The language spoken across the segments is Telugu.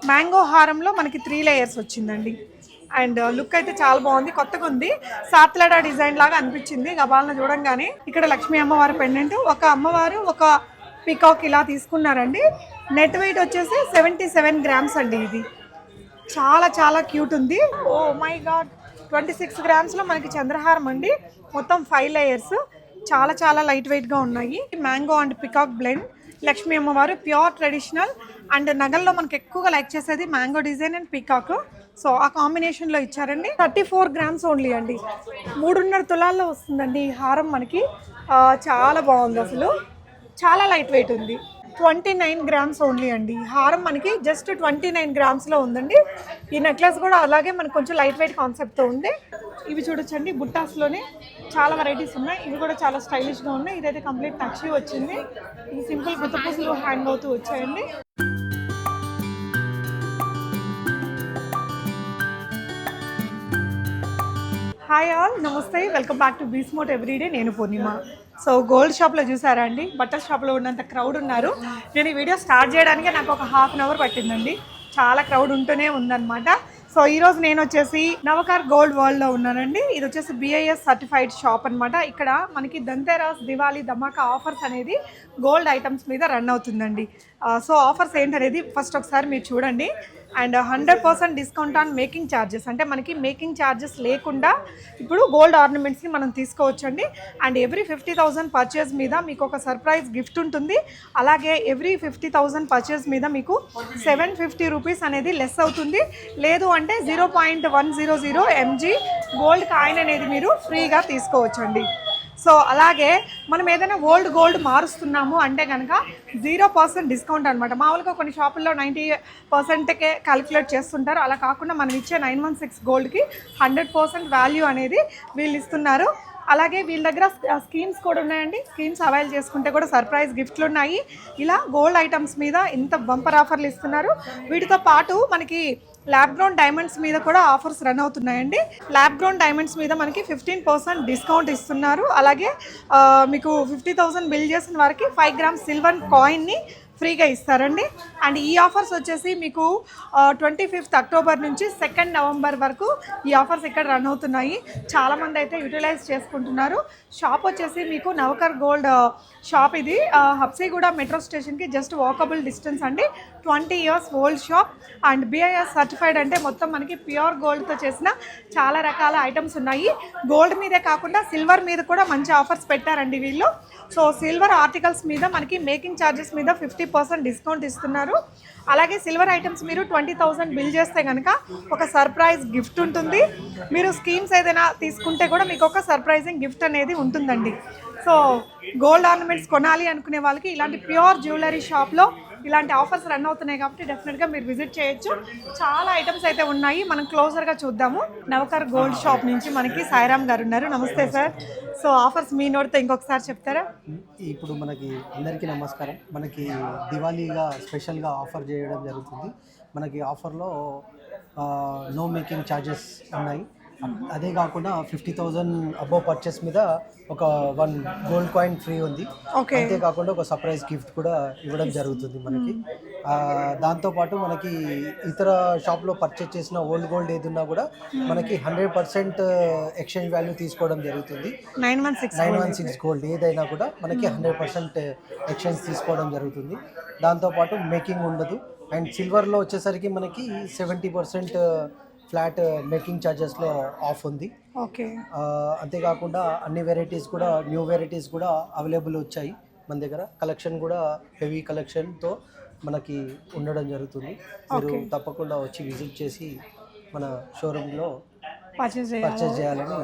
మ్యాంగో హారంలో మనకి 3 లేయర్స్ వచ్చిందండి. అండ్ లుక్ అయితే చాలా బాగుంది, కొత్తగా ఉంది. సాత్లడా డిజైన్ లాగా అనిపించింది గబాలను చూడంగానే. ఇక్కడ లక్ష్మీ అమ్మవారి పెండెంట్, ఒక అమ్మవారు ఒక పీకాక్ ఇలా తీసుకున్నారండి. నెట్ వెయిట్ వచ్చేసి 77 గ్రామ్స్ అండి. ఇది చాలా చాలా క్యూట్ ఉంది. ఓ మై గాడ్, 26 గ్రామ్స్లో మనకి చంద్రహారం అండి. మొత్తం 5 లేయర్స్, చాలా చాలా లైట్ వెయిట్గా ఉన్నాయి. Mango and peacock blend. Lakshmi అమ్మవారు ప్యూర్ ట్రెడిషనల్. అండ్ నగల్లో మనకి ఎక్కువగా లైక్ చేసేది mango design and peacock. So ఆ కాంబినేషన్లో ఇచ్చారండి. 34 గ్రామ్స్ ఓన్లీ అండి. 3.5 తులాల్లో వస్తుందండి ఈ హారం మనకి. చాలా బాగుంది, అసలు చాలా లైట్ వెయిట్ ఉంది. 29 గ్రామ్స్ ఓన్లీ అండి. హారం మనకి జస్ట్ 29 గ్రామ్స్లో ఉందండి. ఈ నెక్లెస్ కూడా అలాగే మనకు కొంచెం లైట్ వెయిట్ కాన్సెప్ట్తో ఉంది. ఇవి చూడొచ్చండి, బుట్టాస్లోనే చాలా వెరైటీస్ ఉన్నాయి. ఇవి కూడా చాలా స్టైలిష్గా ఉన్నాయి. ఇదైతే కంప్లీట్ నక్షి వచ్చింది. ఈ సింపుల్ గుత్తపూసలు హ్యాంగ్ అవుతూ వచ్చాయండి. హాయ్ ఆల్, నమస్తే, welcome back to be smart everyday. నేను పూర్ణిమ. సో గోల్డ్ షాప్లో చూసారా అండి, బట్టల షాప్లో ఉన్నంత క్రౌడ్ ఉన్నారు. నేను ఈ వీడియో స్టార్ట్ చేయడానికి నాకు ఒక హాఫ్ అన్ అవర్ పట్టిందండి. చాలా క్రౌడ్ ఉంటూనే ఉందన్నమాట. సో ఈరోజు నేను వచ్చేసి నవకార్ గోల్డ్ వరల్డ్లో ఉన్నానండి. ఇది వచ్చేసి BIS సర్టిఫైడ్ షాప్ అనమాట. ఇక్కడ మనకి దంతెరాస్, దివాళీ, ధమాకా ఆఫర్స్ అనేది గోల్డ్ ఐటమ్స్ మీద రన్ అవుతుందండి. సో ఆఫర్స్ ఏంటనేది ఫస్ట్ ఒకసారి మీరు చూడండి. And 100% discount on making charges, అంటే మనకి మేకింగ్ ఛార్జెస్ లేకుండా ఇప్పుడు గోల్డ్ ఆర్నమెంట్స్ని మనం తీసుకోవచ్చండి. అండ్ ఎవ్రీ 50,000 పర్చేజ్ మీద మీకు ఒక సర్ప్రైజ్ గిఫ్ట్ ఉంటుంది. అలాగే ఎవ్రీ 50,000 పర్చేజ్ మీద మీకు 750 రూపీస్ అనేది లెస్ అవుతుంది. లేదు అంటే 0.100 mg గోల్డ్ కాయిన్ అనేది మీరు ఫ్రీగా తీసుకోవచ్చండి. సో అలాగే మనం ఏదైనా గోల్డ్ మారుస్తున్నాము అంటే కనుక 0% డిస్కౌంట్ అనమాట. మామూలుగా కొన్ని షాపుల్లో 90%కే క్యాలిక్యులేట్ చేస్తుంటారు. అలా కాకుండా మనం ఇచ్చే 916 గోల్డ్కి 100% వాల్యూ అనేది వీళ్ళు ఇస్తున్నారు. అలాగే వీళ్ళ దగ్గర స్కీమ్స్ కూడా ఉన్నాయండి. స్కీమ్స్ అవైల్ చేసుకుంటే కూడా సర్ప్రైజ్ గిఫ్ట్లు ఉన్నాయి. ఇలా గోల్డ్ ఐటమ్స్ మీద ఇంత బంపర్ ఆఫర్లు ఇస్తున్నారు. వీటితో పాటు మనకి ల్యాబ్ గ్రౌండ్ డైమండ్స్ మీద కూడా ఆఫర్స్ రన్ అవుతున్నాయండి. ల్యాబ్ గ్రౌండ్ డైమండ్స్ మీద మనకి 15% డిస్కౌంట్ ఇస్తున్నారు. అలాగే మీకు 50,000 బిల్ చేసిన వారికి 5 గ్రామ్స్ సిల్వర్ కాయిన్ని ఫ్రీగా ఇస్తారండి. అండ్ ఈ ఆఫర్స్ వచ్చేసి మీకు 25th అక్టోబర్ నుంచి 2nd నవంబర్ వరకు ఈ ఆఫర్స్ ఇక్కడ రన్ అవుతున్నాయి. చాలామంది అయితే యూటిలైజ్ చేసుకుంటున్నారు. షాప్ వచ్చేసి మీకు నవకర్ గోల్డ్ షాప్. ఇది హబ్సీగూడ మెట్రో స్టేషన్కి జస్ట్ వాకబుల్ డిస్టెన్స్ అండి. 20 years old shop. And BIS certified అంటే మొత్తం మనకి ప్యూర్ గోల్డ్తో చేసిన చాలా రకాల ఐటమ్స్ ఉన్నాయి. గోల్డ్ మీదే కాకుండా సిల్వర్ మీద కూడా మంచి ఆఫర్స్ పెట్టారండి వీళ్ళు. సో సిల్వర్ ఆర్టికల్స్ మీద మనకి మేకింగ్ ఛార్జెస్ మీద 50% డిస్కౌంట్ ఇస్తున్నారు. అలాగే సిల్వర్ ఐటమ్స్ మీరు 20,000 బిల్ చేస్తే కనుక ఒక సర్ప్రైజ్ గిఫ్ట్ ఉంటుంది. మీరు స్కీమ్స్ ఏదైనా తీసుకుంటే కూడా మీకు ఒక సర్ప్రైజింగ్ గిఫ్ట్ అనేది ఉంటుందండి. సో గోల్డ్ ఆర్నమెంట్స్ కొనాలి అనుకునే వాళ్ళకి ఇలాంటి ప్యూర్ జ్యువెలరీ షాప్లో ఇలాంటి ఆఫర్స్ రన్ అవుతున్నాయి కాబట్టి డెఫినెట్గా మీరు విజిట్ చేయొచ్చు. చాలా ఐటమ్స్ అయితే ఉన్నాయి, మనం క్లోజర్గా చూద్దాము. నవకర్ గోల్డ్ షాప్ నుంచి మనకి సాయిరామ్ గారు ఉన్నారు. నమస్తే సార్. సో ఆఫర్స్ మీ నోటితో ఇంకొకసారి చెప్తారా? ఇప్పుడు మనకి అందరికీ నమస్కారం. మనకి దివాళీగా స్పెషల్గా ఆఫర్ చేయడం జరుగుతుంది. మనకి ఆఫర్లో నో మేకింగ్ ఛార్జెస్ ఉన్నాయి. అదే కాకుండా 50,000 అబోవ్ పర్చేస్ మీద ఒక 1 గోల్డ్ కాయిన్ ఫ్రీ ఉంది. అంతేకాకుండా ఒక సర్ప్రైజ్ గిఫ్ట్ కూడా ఇవ్వడం జరుగుతుంది మనకి. దాంతోపాటు మనకి ఇతర షాప్లో పర్చేస్ చేసిన ఓల్డ్ గోల్డ్ ఏదున్నా కూడా మనకి 100% ఎక్స్చేంజ్ వాల్యూ తీసుకోవడం జరుగుతుంది. 916 గోల్డ్ ఏదైనా కూడా మనకి 100% ఎక్స్చేంజ్ తీసుకోవడం జరుగుతుంది. దాంతోపాటు మేకింగ్ ఉండదు. అండ్ సిల్వర్లో వచ్చేసరికి మనకి 70% ఫ్లాట్ మేకింగ్ ఛార్జెస్లో ఆఫ్ ఉంది. ఓకే. అంతేకాకుండా అన్ని వెరైటీస్ కూడా, న్యూ వెరైటీస్ కూడా అవైలబుల్ వచ్చాయి మన దగ్గర. కలెక్షన్ కూడా హెవీ కలెక్షన్తో మనకి ఉండడం జరుగుతుంది. మీరు తప్పకుండా వచ్చి విజిట్ చేసి మన షోరూంలో పర్చేస్ చేయాలని.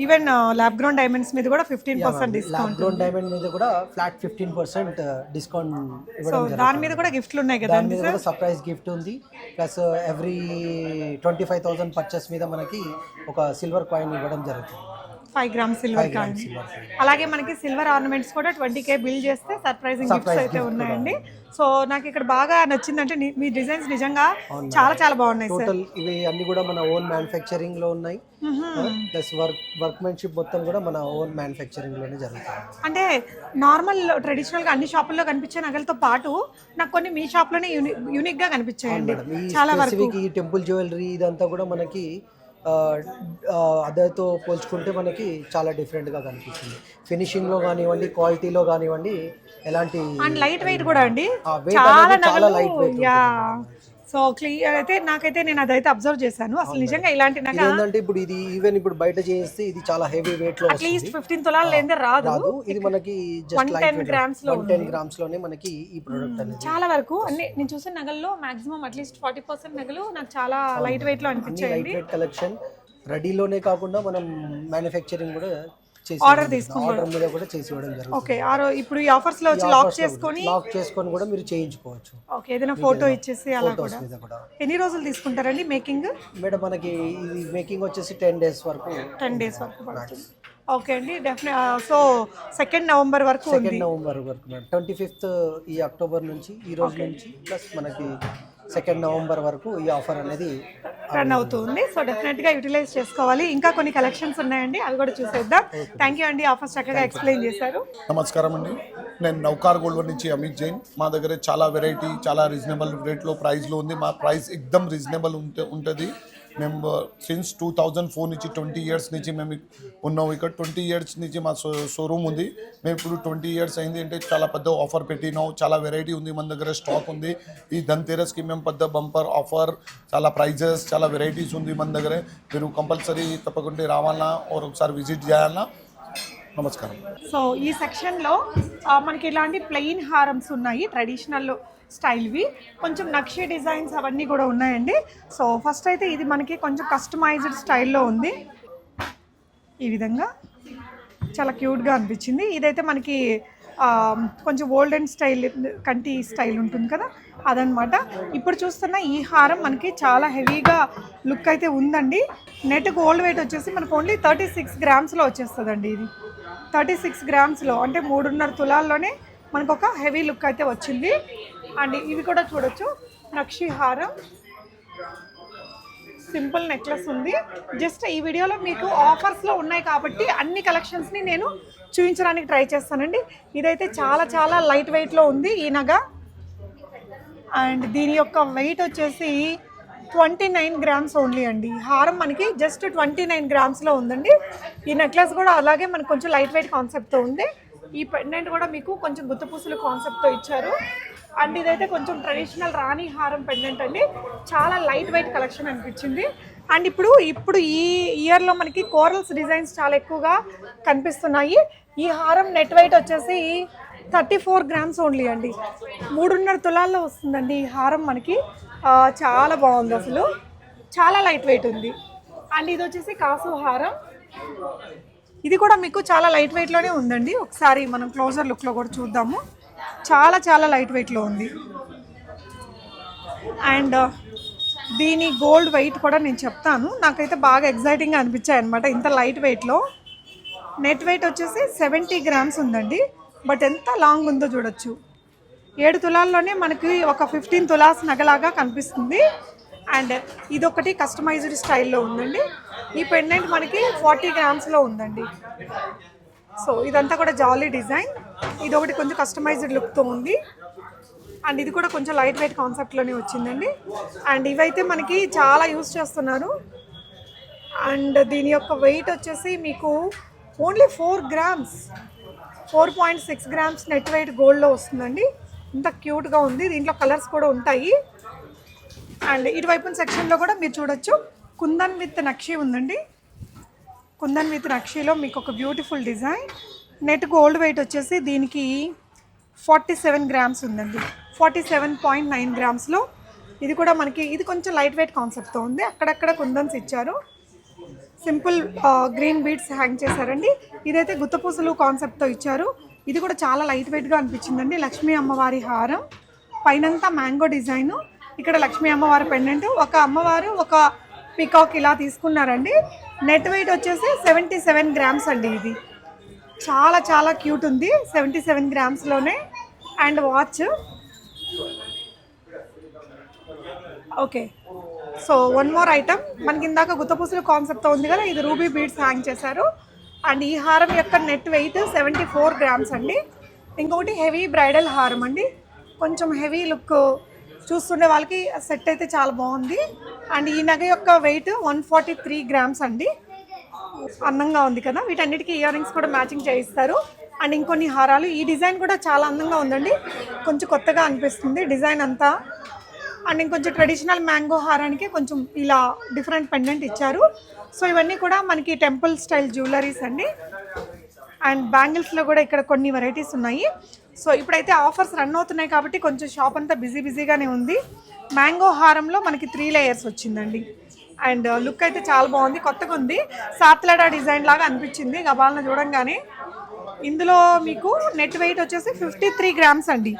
ఈవెన్ ల్యాబ్ గ్రౌండ్ డైమండ్స్ మీద కూడా 15% డిస్కౌంట్. ల్యాబ్ గ్రౌండ్ డైమండ్ మీద కూడా ఫ్లాట్ 15% డిస్కౌంట్ ఇవ్వడం జరుగుతుంది. దాని మీద కూడా గిఫ్ట్లు ఉన్నాయి కదా? దాని మీద కూడా సర్ప్రైజ్ గిఫ్ట్ ఉంది. ప్లస్ ఎవ్రీ 25,000 పర్చేస్ మీద మనకి ఒక సిల్వర్ కాయిన్ ఇవ్వడం జరుగుతుంది. 5 గ్రామ్స్ సిల్వర్ కాండి. అలాగే మనకి సిల్వర్ ఆర్నమెంట్స్ కూడా 20K బిల్ చేస్తే సర్ప్రైజింగ్ గిఫ్ట్స్ అయితే ఉన్నాయండి. సో నాకు ఇక్కడ బాగా నచ్చిందంటే మీ డిజైన్స్ నిజంగా చాలా చాలా బాగున్నాయి సార్. టోటల్ ఇవి అన్ని కూడా మన ఓన్ మ్యానుఫ్యాక్చరింగ్ లో ఉన్నాయి. ప్లస్ వర్క్మెన్షిప్ మొత్తం కూడా మన ఓన్ మ్యానుఫ్యాక్చరింగ్ లోనే జరుగుతుంది. అంటే నార్మల్ ట్రెడిషనల్ గా అన్ని షాపుల్లో కనిపించే నగలతో పాటు నాకు కొన్ని మీ షాప్ లోనే యూనిక్ గా కనిపించాయండి చాలా వరకు. ఈ టెంపుల్ జ్యువెలరీ ఇదంతా కూడా మనకి అదర్తో పోల్చుకుంటే మనకి చాలా డిఫరెంట్గా కనిపిస్తుంది. ఫినిషింగ్లో కానివ్వండి, క్వాలిటీలో కానివ్వండి, ఎలాంటి అండ్ లైట్ వెయిట్ కూడా అండి చాలా లైట్ వెయిట్. సో క్లియర్ అయితే నాకైతే నేను అదైతే అబ్జర్వ్ చేశాను. అసలు నిజంగా ఇలాంటి నగ ఏంటంటే ఇప్పుడు ఇది ఈవెన్ ఇప్పుడు బయట చేస్తే ఇది చాలా హెవీ వెయిట్ లో అట్లీస్ట్ 15 తులాలు లేదే రాదు. ఇది మనకి జస్ట్ 110 గ్రామ్స్ లో 110 గ్రామ్స్ లోనే మనకి ఈ ప్రొడక్ట్ అనేది చాలా వరకు అన్ని నేను చూసిన నగల్లో మాక్సిమం అట్లీస్ట్ 40% నగలు నాకు చాలా లైట్ వెయిట్ లో అనిపించాయండి. లైట్ వెయిట్ కలెక్షన్ రెడీలోనే కాకుండా మనం మ్యానుఫ్యాక్చరింగ్ కూడా ఆర్డర్ తీసుకుని ఆర్డర్ మీద కూడా చేసి ఇవ్వడం జరుగుతుంది. ఓకే, ఇప్పుడు ఈ ఆఫర్స్ లో వచ్చి లాక్ చేసుకొని కూడా మీరు చేయించుకోవచ్చు. ఓకే, ఏదైనా ఫోటో ఇచ్చేసి అలా కూడా. ఎన్ని రోజులు తీసుకుంటారండి మేకింగ్? మేడం మనకి ఇది మేకింగ్ వచ్చేసి 10 డేస్ వరకు పడుతుంది. ఓకే అండి, డెఫినెట్. సో 2 నవంబర్ వరకు 2 నవంబర్ వరకు మేడం. 25th ఈ అక్టోబర్ నుంచి ఈ రోజు నుంచి ప్లస్ మనకి 2 నవంబర్ వరకు ఈ ఆఫర్ అనేది రన్ అవుతుంది. సో డెఫినెట్గా యూటిలైజ్ చేసుకోవాలి. ఇంకా కొన్ని కలెక్షన్స్ ఉన్నాయండి, అవి కూడా చూసేద్దాం. థ్యాంక్ యూ అండి, ఆఫర్స్ చక్కగా ఎక్స్ప్లెయిన్ చేశారు. నమస్కారం అండి, నేను నౌకార్ గోల్డ్ నుంచి అమిత్ జైన్. మా దగ్గర చాలా వెరైటీ చాలా రీజనబుల్ రేట్లో ప్రైస్లో ఉంది. మా ప్రైస్ ఎక్దమ్ రీజనబుల్ ఉంటుంది. మేము సిన్స్ 2004 నుంచి 20 ఇయర్స్ నుంచి మేము ఉన్నాము ఇక్కడ. 20 ఇయర్స్ నుంచి మా షోరూమ్ ఉంది. మేము ఇప్పుడు 20 ఇయర్స్ అయింది అంటే చాలా పెద్ద ఆఫర్ పెట్టినాం. చాలా వెరైటీ ఉంది మన దగ్గర, స్టాక్ ఉంది. ఈ ధన్తేరస్కి మేము పెద్ద బంపర్ ఆఫర్, చాలా ప్రైజెస్, చాలా వెరైటీస్ ఉంది మన దగ్గర. మీరు కంపల్సరీ తప్పకుండా రావాలన్నా ఒకసారి విజిట్ చేయాలన్నా. నమస్కారం. సో ఈ సెక్షన్లో మనకి ఇలాంటి ప్లెయిన్ హారమ్స్ ఉన్నాయి, ట్రెడిషనల్ స్టైల్వి, కొంచెం నక్షి డిజైన్స్ అవన్నీ కూడా ఉన్నాయండి. సో ఫస్ట్ అయితే ఇది మనకి కొంచెం కస్టమైజ్డ్ స్టైల్లో ఉంది. ఈ విధంగా చాలా క్యూట్గా అనిపించింది. ఇదైతే మనకి కొంచెం ఓల్డెన్ స్టైల్, కంటి స్టైల్ ఉంటుంది కదా, అదనమాట. ఇప్పుడు చూస్తున్న ఈ హారం మనకి చాలా హెవీగా లుక్ అయితే ఉందండి. నెట్ గోల్డ్ వెయిట్ వచ్చేసి మనకు ఓన్లీ 36 గ్రామ్స్లో వచ్చేస్తుందండి. ఇది 36 గ్రామ్స్లో అంటే 3.5 తులాల్లోనే మనకు ఒక హెవీ లుక్ అయితే వచ్చింది. అండ్ ఇవి కూడా చూడొచ్చు, నక్షి హారం, సింపుల్ నెక్లెస్ ఉంది. జస్ట్ ఈ వీడియోలో మీకు ఆఫర్స్లో ఉన్నాయి కాబట్టి అన్ని కలెక్షన్స్ని నేను చూపించడానికి ట్రై చేస్తానండి. ఇదైతే చాలా చాలా లైట్ వెయిట్లో ఉంది ఈ నగ. అండ్ దీని యొక్క వెయిట్ వచ్చేసి 29 గ్రామ్స్ ఓన్లీ అండి. హారం మనకి జస్ట్ 29 గ్రామ్స్లో ఉందండి. ఈ నెక్లెస్ కూడా అలాగే మనకు కొంచెం లైట్ వెయిట్ కాన్సెప్ట్తో ఉంది. ఈ పెండెంట్ కూడా మీకు కొంచెం గుత్తపూసలు కాన్సెప్ట్తో ఇచ్చారు. అండ్ ఇదైతే కొంచెం ట్రెడిషనల్ రాణి హారం పెండెంట్ అండి, చాలా లైట్ వెయిట్ కలెక్షన్ అనిపించింది. అండ్ ఇప్పుడు ఈ ఇయర్లో మనకి కోరల్స్ డిజైన్స్ చాలా ఎక్కువగా కనిపిస్తున్నాయి. ఈ హారం నెట్ వెయిట్ వచ్చేసి 34 గ్రామ్స్ ఓన్లీ అండి. 3.5 తులాల్లో వస్తుందండి ఈ హారం మనకి. చాలా బాగుంది, అసలు చాలా లైట్ వెయిట్ ఉంది. అండ్ ఇది వచ్చేసి కాసు హారం, ఇది కూడా మీకు చాలా లైట్ వెయిట్లోనే ఉందండి. ఒకసారి మనం క్లోజర్ లుక్లో కూడా చూద్దాము. చాలా చాలా లైట్ వెయిట్లో ఉంది. అండ్ దీని గోల్డ్ వెయిట్ కూడా నేను చెప్తాను. నాకైతే బాగా ఎగ్జైటింగ్గా అనిపించాయి అనమాట ఇంత లైట్ వెయిట్లో. నెట్ వెయిట్ వచ్చేసి 70 గ్రామ్స్ ఉందండి. బట్ ఎంత లాంగ్ ఉందో చూడొచ్చు. 7 తులాల్లోనే మనకి ఒక 15 తులాస్ నగలాగా కనిపిస్తుంది. అండ్ ఇదొకటి కస్టమైజ్డ్ స్టైల్లో ఉందండి. ఈ పెండెంట్ మనకి 40 గ్రామ్స్లో ఉందండి. సో ఇదంతా కూడా జాలీ డిజైన్. ఇదొకటి కొంచెం కస్టమైజ్డ్ లుక్తో ఉంది. అండ్ ఇది కూడా కొంచెం లైట్ వెయిట్ కాన్సెప్ట్లోనే వచ్చిందండి. అండ్ ఇవైతే మనకి చాలా యూస్ చేస్తున్నారు. అండ్ దీని యొక్క వెయిట్ వచ్చేసి మీకు only 4 grams, 4.6 grams net weight గోల్డ్లో వస్తుందండి. ఇంత క్యూట్గా ఉంది. దీంట్లో కలర్స్ కూడా ఉంటాయి. అండ్ ఇటువైపు సెక్షన్లో కూడా మీరు చూడొచ్చు, కుందన్ విత్ నక్షి ఉందండి. కుందన్ విత్ నక్షిలో మీకు ఒక beautiful design. Net gold weight వచ్చేసి దీనికి 47 గ్రామ్స్ ఉందండి. 47.9 గ్రామ్స్లో. ఇది కూడా మనకి ఇది కొంచెం లైట్ వెయిట్ కాన్సెప్ట్తో ఉంది. అక్కడక్కడ కుందన్స్ ఇచ్చారు. సింపుల్ గ్రీన్ బీడ్స్ హ్యాంగ్ చేశారండి. ఇదైతే గుత్తపూసలు కాన్సెప్ట్తో ఇచ్చారు. ఇది కూడా చాలా లైట్ వెయిట్గా అనిపించిందండి. లక్ష్మీ అమ్మవారి హారం, పైనంతా మ్యాంగో డిజైను. ఇక్కడ లక్ష్మీ అమ్మవారి పెండెంట్, ఒక అమ్మవారు ఒక పికాక్ ఇలా తీసుకున్నారండి. నెట్ వెయిట్ వచ్చేసి 77 గ్రామ్స్ అండి. ఇది చాలా చాలా క్యూట్ ఉంది, 77 గ్రామ్స్లోనే. And watch. Okay, so one more item. మనకి ఇందాక గుత్తపూసలు కాన్సెప్ట్తో ఉంది కదా, ఇది రూబీ బీడ్స్ హ్యాంగ్ చేశారు. అండ్ ఈ హారం యొక్క నెట్ వెయిట్ 74 గ్రామ్స్ అండి. ఇంకొకటి హెవీ బ్రైడల్ హారం అండి, కొంచెం హెవీ లుక్ చూస్తుండే వాళ్ళకి సెట్ అయితే చాలా బాగుంది. అండ్ ఈ నగ యొక్క వెయిట్ 143 గ్రామ్స్ అండి. అందంగా ఉంది కదా. వీటన్నిటికీ ఇయర్ రింగ్స్ కూడా మ్యాచింగ్ చేయిస్తారు. అండ్ ఇంకొన్ని హారాలు. ఈ డిజైన్ కూడా చాలా అందంగా ఉందండి, కొంచెం కొత్తగా అనిపిస్తుంది డిజైన్ అంతా. అండ్ ఇంకొంచెం ట్రెడిషనల్ మ్యాంగో హారానికి కొంచెం ఇలా డిఫరెంట్ పెండెంట్ ఇచ్చారు. సో ఇవన్నీ కూడా మనకి టెంపుల్ స్టైల్ జ్యువెలరీస్ అండి. అండ్ బ్యాంగిల్స్లో కూడా ఇక్కడ కొన్ని వెరైటీస్ ఉన్నాయి. సో ఇప్పుడైతే ఆఫర్స్ రన్ అవుతున్నాయి కాబట్టి కొంచెం షాప్ అంతా బిజీగానే ఉంది. మ్యాంగో హారంలో మనకి 3 లేయర్స్ వచ్చిందండి. అండ్ లుక్ అయితే చాలా బాగుంది, కొత్తగా ఉంది. సాత్లడా డిజైన్ లాగా అనిపించింది గబాలను చూడంగానే. ఇందులో మీకు నెట్ వెయిట్ వచ్చేసి 53 గ్రామ్స్ అండి.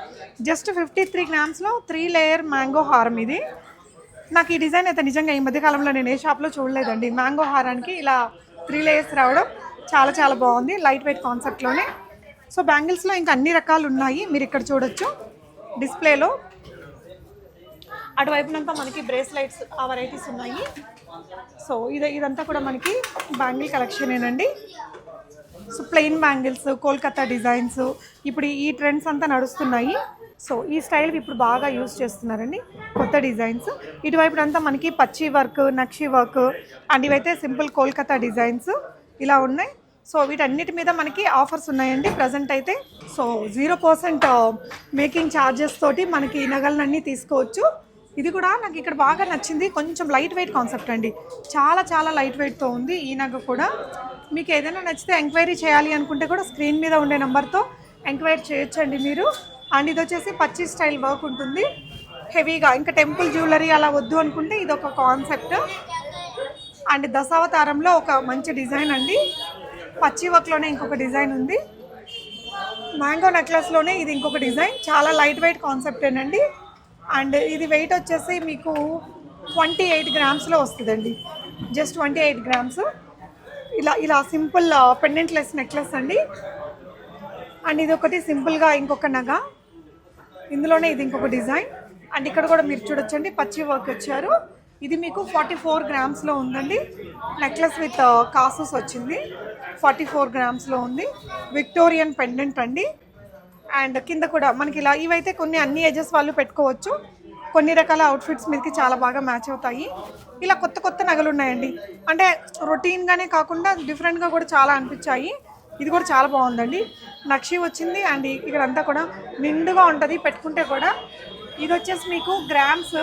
జస్ట్ 53 గ్రామ్స్లో 3 లేయర్ మ్యాంగో హారం ఇది. నాకు ఈ డిజైన్ అయితే నిజంగా ఈ మధ్యకాలంలో నేను ఏ షాప్లో చూడలేదండి. మ్యాంగో హారానికి ఇలా 3 లేయర్స్ రావడం చాలా చాలా బాగుంది, లైట్ వెయిట్ కాన్సెప్ట్లోనే. సో బ్యాంగిల్స్లో ఇంకా అన్ని రకాలు ఉన్నాయి, మీరు ఇక్కడ చూడొచ్చు డిస్ప్లేలో. అటువైపునంతా మనకి బ్రేస్లైట్స్ ఆ వెరైటీస్ ఉన్నాయి. సో ఇదంతా కూడా మనకి బ్యాంగిల్ కలెక్షనేనండి. So plain bangles, Kolkata designs, ఇప్పుడు ఈ ట్రెండ్స్ అంతా నడుస్తున్నాయి. సో ఈ స్టైల్ ఇప్పుడు బాగా యూజ్ చేస్తున్నారండి, కొత్త డిజైన్స్. ఇటువైపు అంతా మనకి పచ్చి వర్క్, నక్షి వర్క్, అండ్ ఇవైతే సింపుల్ కోల్కతా డిజైన్స్ ఇలా ఉన్నాయి. సో వీటన్నిటి మీద మనకి ఆఫర్స్ ఉన్నాయండి ప్రజెంట్ అయితే. సో 0% మేకింగ్ ఛార్జెస్ తోటి మనకి ఈ నగలన్నీ తీసుకోవచ్చు. ఇది కూడా నాకు ఇక్కడ బాగా నచ్చింది, కొంచెం లైట్ వెయిట్ కాన్సెప్ట్ అండి, చాలా చాలా లైట్ వెయిట్తో ఉంది ఈ నగ కూడా. మీకు ఏదైనా నచ్చితే ఎంక్వైరీ చేయాలి అనుకుంటే కూడా స్క్రీన్ మీద ఉండే నెంబర్తో ఎంక్వైరీ చేయొచ్చండి మీరు. అండ్ ఇది వచ్చేసి పచ్చి స్టైల్ వర్క్ ఉంటుంది హెవీగా. ఇంకా టెంపుల్ జ్యువెలరీ అలా వద్దు అనుకుంటే ఇది ఒక కాన్సెప్ట్. అండ్ దశావతారంలో ఒక మంచి డిజైన్ అండి, పచ్చి వర్క్లోనే ఇంకొక డిజైన్ ఉంది. మ్యాంగో నెక్లెస్లోనే ఇది ఇంకొక డిజైన్, చాలా లైట్ వెయిట్ కాన్సెప్టేనండి. అండ్ ఇది వెయిట్ వచ్చేసి మీకు 28 గ్రామ్స్లో వస్తుందండి, జస్ట్ 28 గ్రామ్స్. ఇలా సింపుల్ పెండెంట్లెస్ నెక్లెస్ అండి. అండ్ ఇది ఒకటి సింపుల్గా ఇంకొక నగ, ఇందులోనే ఇది ఇంకొక డిజైన్. అండ్ ఇక్కడ కూడా మీరు చూడొచ్చండి పచ్చి వర్క్ వచ్చారు. ఇది మీకు 44 గ్రామ్స్లో ఉందండి. నెక్లెస్ విత్ కాసెస్ వచ్చింది, 44 గ్రామ్స్లో ఉంది. విక్టోరియన్ పెండెంట్ అండి. అండ్ కింద కూడా మనకి ఇలా ఇవైతే కొన్ని అన్ని ఏజెస్ వాళ్ళు పెట్టుకోవచ్చు, కొన్ని రకాల అవుట్ఫిట్స్ మీదకి చాలా బాగా మ్యాచ్ అవుతాయి. ఇలా కొత్త నగలు ఉన్నాయండి, అంటే రొటీన్గానే కాకుండా డిఫరెంట్గా కూడా చాలా అనిపించాయి. ఇది కూడా చాలా బాగుందండి, నక్షి వచ్చింది. అండ్ ఇక్కడ అంతా కూడా నిండుగా ఉంటుంది పెట్టుకుంటే కూడా. ఇది వచ్చేసి మీకు గ్రామ్స్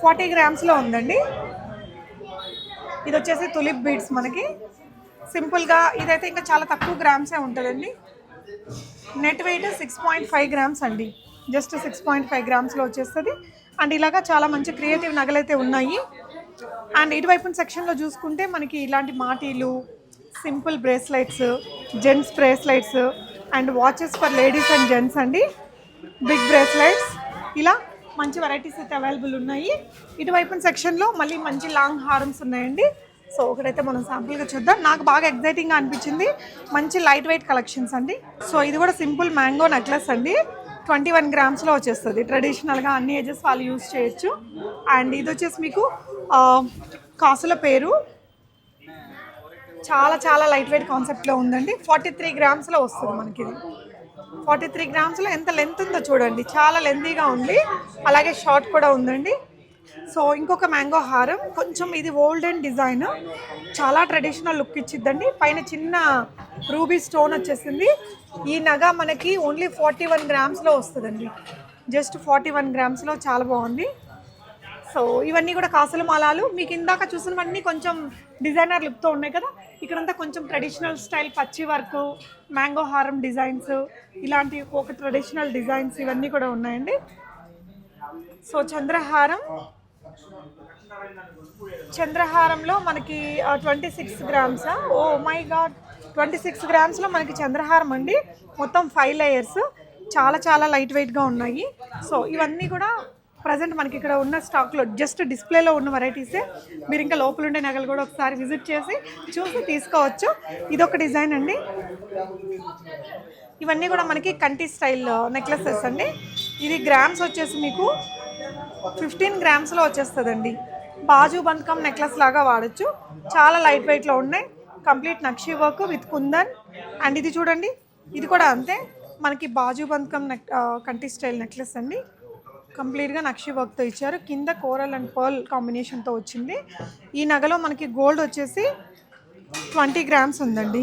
40 గ్రామ్స్లో ఉందండి. ఇది వచ్చేసి తులిప్ బీడ్స్ మనకి సింపుల్గా. ఇదైతే ఇంకా చాలా తక్కువ గ్రామ్సే ఉంటుందండి. నెట్ వెయిట్ 6.5 గ్రామ్స్ అండి, జస్ట్ 6.5 గ్రామ్స్లో వచ్చేస్తుంది. అండ్ ఇలాగా చాలా మంచి క్రియేటివ్ నగలైతే ఉన్నాయి. అండ్ ఇటువైపు సెక్షన్లో చూసుకుంటే మనకి ఇలాంటి మాటీలు, simple bracelets, gents bracelets, and watches for ladies and gents అండి, బిగ్ బ్రేస్లైట్స్, ఇలా మంచి వెరైటీస్ అయితే అవైలబుల్ ఉన్నాయి. ఇటువైపు సెక్షన్లో మళ్ళీ మంచి లాంగ్ హారమ్స్ ఉన్నాయండి. సో ఒకటైతే మనం శాంపుల్గా చూద్దాం. నాకు బాగా ఎగ్జైటింగ్గా అనిపించింది, మంచి లైట్ వెయిట్ కలెక్షన్స్ అండి. సో ఇది కూడా సింపుల్ మ్యాంగో నెక్లెస్ అండి, 21 గ్రామ్స్లో వచ్చేస్తుంది. ట్రెడిషనల్గా అన్ని ఏజెస్ వాళ్ళు యూజ్ చేయొచ్చు. అండ్ ఇది వచ్చేసి మీకు కాసుల పేరు, చాలా చాలా లైట్ వెయిట్ కాన్సెప్ట్లో ఉందండి. 43 గ్రామ్స్లో వస్తుంది మనకి. ఇది 43 గ్రామ్స్లో ఎంత లెంత్ ఉందో చూడండి, చాలా లెంతీగా ఉంది. అలాగే షార్ట్ కూడా ఉందండి. సో ఇంకొక మ్యాంగో హారం, కొంచెం ఇది ఓల్డెన్ డిజైన్, చాలా ట్రెడిషనల్ లుక్ ఇచ్చిద్దండి. పైన చిన్న రూబీ స్టోన్ వచ్చేసింది. ఈ నగ మనకి ఓన్లీ 41 గ్రామ్స్లో వస్తుందండి, జస్ట్ 41 గ్రామ్స్లో, చాలా బాగుంది. సో ఇవన్నీ కూడా కాసుల మాలాలు. మీకు ఇందాక చూసినవన్నీ కొంచెం డిజైనర్ లుక్తో ఉన్నాయి కదా, ఇక్కడంతా కొంచెం ట్రెడిషనల్ స్టైల్ పచ్చి వర్క్, మ్యాంగో హారం డిజైన్స్, ఇలాంటి ఒక ట్రెడిషనల్ డిజైన్స్ ఇవన్నీ కూడా ఉన్నాయండి. సో చంద్రహారంలో మనకి 26 గ్రామ్సా, ఓ మై గాడ్, 26 గ్రామ్స్లో మనకి చంద్రహారం అండి. మొత్తం 5 లేయర్స్, చాలా చాలా లైట్ వెయిట్గా ఉన్నాయి. సో ఇవన్నీ కూడా ప్రజెంట్ మనకి ఇక్కడ ఉన్న స్టాక్లో జస్ట్ డిస్ప్లేలో ఉన్న వెరైటీసే. మీరు ఇంకా లోపల ఉండే నగలు కూడా ఒకసారి విజిట్ చేసి చూసి తీసుకోవచ్చు. ఇదొక డిజైన్ అండి. ఇవన్నీ కూడా మనకి కంటి స్టైల్ నెక్లెసెస్ అండి. ఇది గ్రామ్స్ వచ్చేసి మీకు 15 గ్రామ్స్లో వచ్చేస్తుందండి. బాజు బంధకం నెక్లెస్ లాగా వాడచ్చు. చాలా లైట్ వెయిట్లో ఉన్నాయి. Complete nakshi work with kundan. And ఇది చూడండి, ఇది కూడా అంతే. మనకి బాజు బంధకం కంటి స్టైల్ నెక్లెస్ అండి. కంప్లీట్గా నక్షి వర్క్తో ఇచ్చారు. కింద కోరల్ అండ్ పర్ల్ కాంబినేషన్తో వచ్చింది. ఈ నగలో మనకి గోల్డ్ వచ్చేసి 20 గ్రామ్స్ ఉందండి.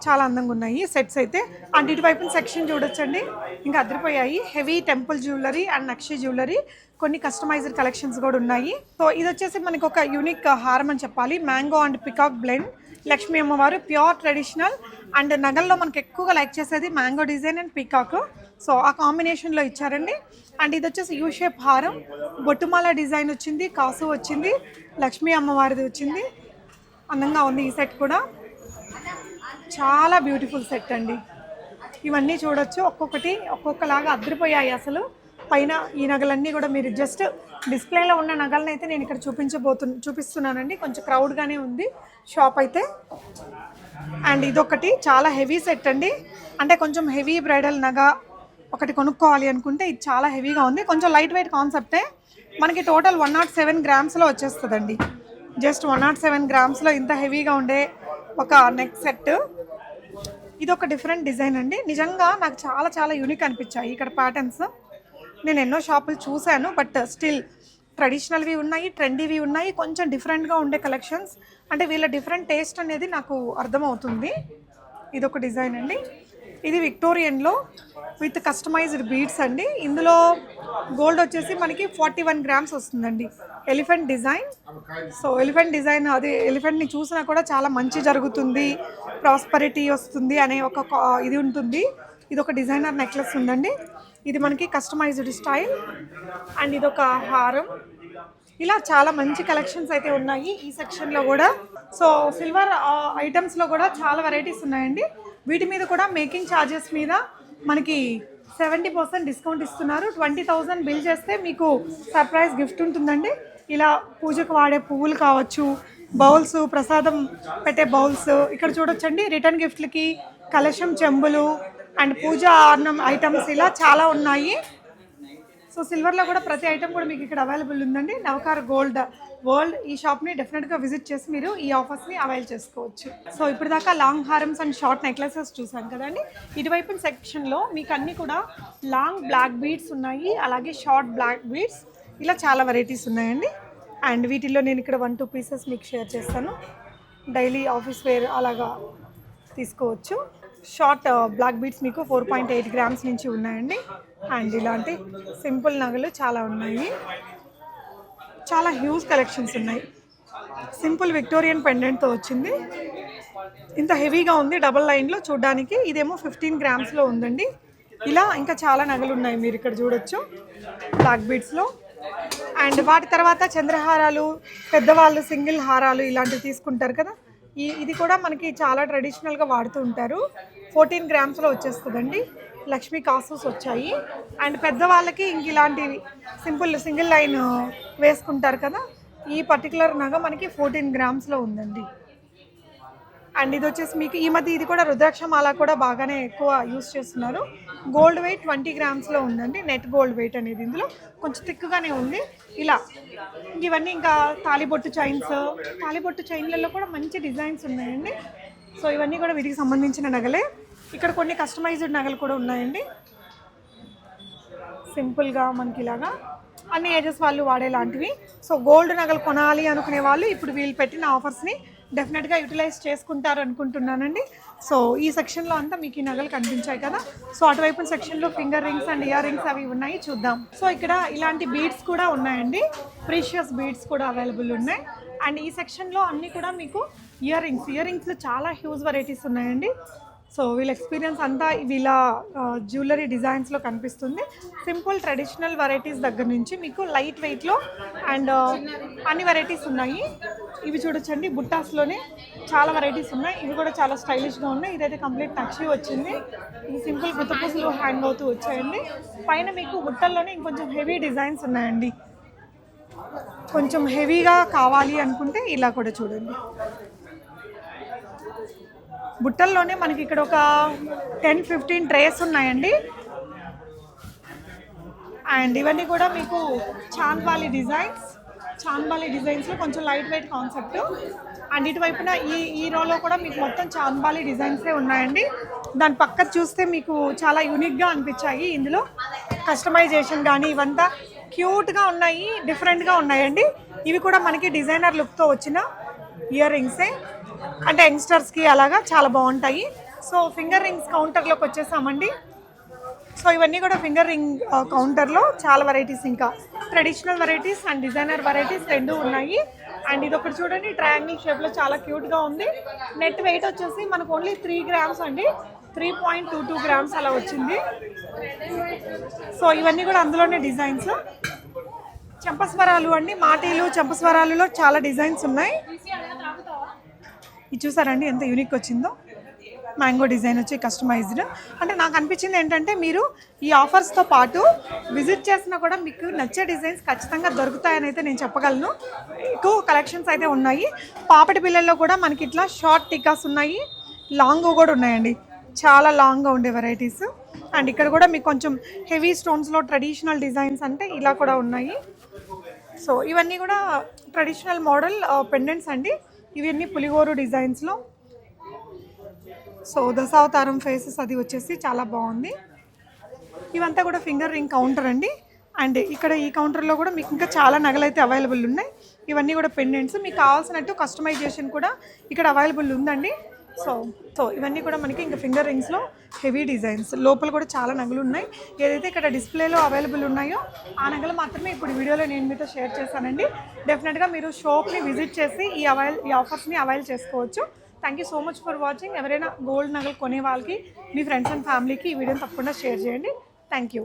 చాలా అందంగా ఉన్నాయి సెట్స్ అయితే. అండ్ ఇటువైపు సెక్షన్ చూడొచ్చండి, ఇంకా అదిరిపోయాయి. హెవీ టెంపుల్ జ్యువెలరీ అండ్ నక్షి జ్యువెలరీ, కొన్ని కస్టమైజ్డ్ కలెక్షన్స్ కూడా ఉన్నాయి. సో ఇది వచ్చేసి మనకి ఒక యూనిక్ హారం అని చెప్పాలి. Mango and peacock blend, Lakshmi అమ్మవారు, ప్యూర్ ట్రెడిషనల్. అండ్ నగల్లో మనకి ఎక్కువగా లైక్ చేసేది mango design and peacock. So ఆ కాంబినేషన్లో ఇచ్చారండి. అండ్ ఇది వచ్చేసి యూ షేప్ హారం, బొట్టుమాల డిజైన్ వచ్చింది, కాసు వచ్చింది, లక్ష్మీ అమ్మవారిది వచ్చింది. అందంగా ఉంది ఈ సెట్ కూడా. చాలా బ్యూటిఫుల్ సెట్ అండి. ఇవన్నీ చూడొచ్చు, ఒక్కొక్కటి ఒక్కొక్కలాగా అదిరిపోయాయి అసలు. పైన ఈ నగలన్నీ కూడా మీరు జస్ట్ డిస్ప్లేలో ఉన్న నగలను అయితే నేను ఇక్కడ చూపిస్తున్నానండి. కొంచెం క్రౌడ్గానే ఉంది షాప్ అయితే. అండ్ ఇదొకటి చాలా హెవీ సెట్ అండి. అంటే కొంచెం హెవీ బ్రైడల్ నగ ఒకటి కొనుక్కోవాలి అనుకుంటే ఇది చాలా హెవీగా ఉంది. కొంచెం లైట్ వెయిట్ కాన్సెప్టే. మనకి టోటల్ 107 గ్రామ్స్లో వచ్చేస్తుందండి. జస్ట్ 107 గ్రామ్స్లో ఇంత హెవీగా ఉండే ఒక నెక్ సెట్. ఇది ఒక డిఫరెంట్ డిజైన్ అండి. నిజంగా నాకు చాలా చాలా యూనిక్ అనిపించాయి ఇక్కడ ప్యాటర్న్స్. నేను ఎన్నో షాపులు చూశాను, బట్ స్టిల్ ట్రెడిషనల్వి ఉన్నాయి, ట్రెండీవి ఉన్నాయి, కొంచెం డిఫరెంట్గా ఉండే కలెక్షన్స్. అంటే వీళ్ళ డిఫరెంట్ టేస్ట్ అనేది నాకు అర్థమవుతుంది. ఇదొక డిజైన్ అండి. ఇది విక్టోరియన్లో విత్ కస్టమైజ్డ్ బీడ్స్ అండి. ఇందులో గోల్డ్ వచ్చేసి మనకి 41 గ్రామ్స్ వస్తుందండి. Elephant design. So elephant design, అది ఎలిఫెంట్ని చూసినా కూడా చాలా మంచి జరుగుతుంది, ప్రాస్పరిటీ వస్తుంది అనే ఒక ఇది ఉంటుంది. ఇది ఒక డిజైనర్ నెక్లెస్ ఉందండి. ఇది మనకి కస్టమైజ్డ్ స్టైల్. అండ్ ఇదొక హారం. ఇలా చాలా మంచి కలెక్షన్స్ అయితే ఉన్నాయి ఈ సెక్షన్లో కూడా. సో సిల్వర్ ఐటమ్స్లో కూడా చాలా వెరైటీస్ ఉన్నాయండి. వీటి మీద కూడా మేకింగ్ ఛార్జెస్ మీద మనకి 70% డిస్కౌంట్ ఇస్తున్నారు. 20,000 బిల్ చేస్తే మీకు సర్ప్రైజ్ గిఫ్ట్ ఉంటుందండి. ఇలా పూజకు వాడే పువ్వులు కావచ్చు, బౌల్స్, ప్రసాదం పెట్టే బౌల్స్ ఇక్కడ చూడొచ్చండి. రిటర్న్ గిఫ్ట్లకి కలశం చెంబులు అండ్ పూజా ఐటమ్స్ ఇలా చాలా ఉన్నాయి. సో సిల్వర్లో కూడా ప్రతి ఐటమ్ కూడా మీకు ఇక్కడ అవైలబుల్ ఉందండి. నవకార్ గోల్డ్ వరల్డ్ ఈ షాప్ని డెఫినెట్గా విజిట్ చేసి మీరు ఈ ఆఫర్స్ని అవైల్ చేసుకోవచ్చు. సో ఇప్పుడు దాకా లాంగ్ హారమ్స్ అండ్ షార్ట్ నెక్లెసెస్ చూసాం కదండి. ఇటువైపు సెక్షన్లో మీకు అన్నీ కూడా లాంగ్ బ్లాక్ బీడ్స్ ఉన్నాయి, అలాగే షార్ట్ బ్లాక్ బీడ్స్, ఇలా చాలా వెరైటీస్ ఉన్నాయండి. అండ్ వీటిల్లో నేను ఇక్కడ 1-2 పీసెస్ మీకు షేర్ చేస్తాను. డైలీ ఆఫీస్ వేర్ అలాగా తీసుకోవచ్చు. షార్ట్ బ్లాక్ బీడ్స్ మీకు 4.8 గ్రామ్స్ నుంచి ఉన్నాయండి. అండ్ ఇలాంటి సింపుల్ నగలు చాలా ఉన్నాయి. చాలా హ్యూజ్ కలెక్షన్స్ ఉన్నాయి. సింపుల్ విక్టోరియన్ పెండెంట్తో వచ్చింది. ఇంత హెవీగా ఉంది డబల్ లైన్లో చూడడానికి. ఇదేమో 15 గ్రామ్స్లో ఉందండి. ఇలా ఇంకా చాలా నగలు ఉన్నాయి మీరు ఇక్కడ చూడొచ్చు బ్లాక్ బీడ్స్లో. అండ్ వాటి తర్వాత చంద్రహారాలు, పెద్దవాళ్ళు సింగిల్ హారాలు ఇలాంటివి తీసుకుంటారు కదా, ఇది కూడా మనకి చాలా ట్రెడిషనల్గా వాడుతూ ఉంటారు. 14 గ్రామ్స్లో వచ్చేస్తుందండి. లక్ష్మీ కాసూస్ వచ్చాయి. అండ్ పెద్దవాళ్ళకి ఇంక ఇలాంటివి సింగిల్ లైన్ వేసుకుంటారు కదా, ఈ పర్టికులర్ నగ మనకి 14 గ్రామ్స్లో ఉందండి. అండ్ ఇది వచ్చేసి మీకు ఈ మధ్య ఇది కూడా రుద్రాక్షమాల కూడా బాగానే ఎక్కువ యూస్ చేస్తున్నారు. గోల్డ్ వెయిట్ 20 గ్రామ్స్లో ఉందండి. నెట్ గోల్డ్ వెయిట్ అనేది ఇందులో కొంచెం థిక్గానే ఉంది. ఇలా ఇవన్నీ ఇంకా తాలిబొట్టు చైన్లలో కూడా మంచి డిజైన్స్ ఉన్నాయండి. సో ఇవన్నీ కూడా వీటికి సంబంధించిన నగలే. ఇక్కడ కొన్ని కస్టమైజ్డ్ నగలు కూడా ఉన్నాయండి. సింపుల్గా మనకి ఇలాగా అన్ని ఏజెస్ వాళ్ళు వాడేలాంటివి. సో గోల్డ్ నగలు కొనాలి అనుకునే వాళ్ళు ఇప్పుడు వీళ్ళు పెట్టిన ఆఫర్స్ని డెఫినెట్గా యూటిలైజ్ చేసుకుంటారు అనుకుంటున్నానండి. సో ఈ సెక్షన్లో అంతా మీకు ఈ నగలు కనిపించాయి కదా. సో అటువైపు సెక్షన్లో finger rings and ear rings అవి ఉన్నాయి, చూద్దాం. సో ఇక్కడ ఇలాంటి బీడ్స్ కూడా ఉన్నాయండి. ప్రీషియస్ బీడ్స్ కూడా అవైలబుల్ ఉన్నాయి. అండ్ ఈ సెక్షన్లో అన్నీ కూడా మీకు ఇయర్ రింగ్స్లో చాలా హ్యూజ్ వెరైటీస్ ఉన్నాయండి. సో వీళ్ళ ఎక్స్పీరియన్స్ అంతా వీళ్ళ జ్యువెలరీ డిజైన్స్లో కనిపిస్తుంది. సింపుల్ ట్రెడిషనల్ వెరైటీస్ దగ్గర నుంచి మీకు లైట్ వెయిట్లో అండ్ అన్ని వెరైటీస్ ఉన్నాయి. ఇవి చూడొచ్చండి, బుట్టాస్లోనే చాలా వెరైటీస్ ఉన్నాయి. ఇవి కూడా చాలా స్టైలిష్గా ఉన్నాయి. ఇదైతే కంప్లీట్ నక్షి వచ్చింది. ఇది సింపుల్ గుత్తపూసలు హ్యాంగ్ అవుతూ వచ్చాయండి. పైన మీకు బుట్టల్లోనే ఇంకొంచెం హెవీ డిజైన్స్ ఉన్నాయండి. కొంచెం హెవీగా కావాలి అనుకుంటే ఇలా కూడా చూడండి. బుట్టల్లోనే మనకి ఇక్కడ ఒక 10-15 ట్రేస్ ఉన్నాయండి. అండ్ ఇవన్నీ కూడా మీకు చాంద్బాలి డిజైన్స్లో కొంచెం లైట్ వెయిట్ కాన్సెప్ట్. అండ్ ఇటువైపున ఈ రోలో కూడా మీకు మొత్తం చాంద్బాలి డిజైన్సే ఉన్నాయండి. దాని పక్కన చూస్తే మీకు చాలా యూనిక్గా అనిపించాయి. ఇందులో కస్టమైజేషన్ కానీ ఇవంతా క్యూట్గా ఉన్నాయి, డిఫరెంట్గా ఉన్నాయండి. ఇవి కూడా మనకి డిజైనర్ లుక్తో వచ్చిన ఇయర్ రింగ్సే, అంటే యంగ్స్టర్స్కి అలాగా చాలా బాగుంటాయి. సో ఫింగర్ రింగ్స్ కౌంటర్లోకి వచ్చేసామండి. సో ఇవన్నీ కూడా ఫింగర్ రింగ్ కౌంటర్లో చాలా వెరైటీస్, ఇంకా traditional varieties and designer varieties రెండు ఉన్నాయి. అండ్ ఇది ఒకటి చూడండి, ట్రయాంగిల్ షేప్లో చాలా క్యూట్గా ఉంది. నెట్ వెయిట్ వచ్చేసి మనకు ఓన్లీ 3 గ్రామ్స్ అండి, 3.22 గ్రామ్స్ అలా వచ్చింది. సో ఇవన్నీ కూడా అందులోనే డిజైన్స్. చెంపస్వరాలు అండి, మాటీలు చెంపస్వరాలులో చాలా డిజైన్స్ ఉన్నాయి. ఇది చూసారండి ఎంత యూనిక్ వచ్చిందో, మ్యాంగో డిజైన్ వచ్చి కస్టమైజ్డ్. అంటే నాకు అనిపించింది ఏంటంటే మీరు ఈ ఆఫర్స్తో పాటు విజిట్ చేసినా కూడా మీకు నచ్చే డిజైన్స్ ఖచ్చితంగా దొరుకుతాయని అయితే నేను చెప్పగలను. ఎక్కువ కలెక్షన్స్ అయితే ఉన్నాయి. పాపటి పిల్లల్లో కూడా మనకి ఇట్లా షార్ట్ టికాస్ ఉన్నాయి, లాంగ్ కూడా ఉన్నాయండి, చాలా లాంగ్గా ఉండే వెరైటీస్. అండ్ ఇక్కడ కూడా మీకు కొంచెం హెవీ స్టోన్స్లో ట్రెడిషనల్ డిజైన్స్ అంటే ఇలా కూడా ఉన్నాయి. సో ఇవన్నీ కూడా ట్రెడిషనల్ మోడల్ పెండెంట్స్ అండి. ఇవన్నీ పులిగోరు డిజైన్స్లో. సో దశావతారం ఫేసెస్ అది వచ్చేసి చాలా బాగుంది. ఇవంతా కూడా ఫింగర్ రింగ్ కౌంటర్ అండి. అండ్ ఇక్కడ ఈ కౌంటర్లో కూడా మీకు ఇంకా చాలా నగలు అయితే అవైలబుల్ ఉన్నాయి. ఇవన్నీ కూడా పెండెంట్స్, మీకు కావాల్సినట్టు కస్టమైజేషన్ కూడా ఇక్కడ అవైలబుల్ ఉందండి. సో ఇవన్నీ కూడా మనకి ఇంకా ఫింగర్ రింగ్స్లో హెవీ డిజైన్స్. లోపల కూడా చాలా నగలు ఉన్నాయి. ఏదైతే ఇక్కడ డిస్ప్లేలో అవైలబుల్ ఉన్నాయో ఆ నగలు మాత్రమే ఇప్పుడు వీడియోలో నేను మీతో షేర్ చేశానండి. డెఫినెట్గా మీరు షాప్ని విజిట్ చేసి ఈ ఆఫర్స్ని అవైల్ చేసుకోవచ్చు. Thank you so much for watching. ఎవరైనా గోల్డ్ నగలు కొనే వాళ్ళకి, మీ ఫ్రెండ్స్ అండ్ ఫ్యామిలీకి ఈ వీడియోని తప్పకుండా షేర్ చేయండి. Thank you.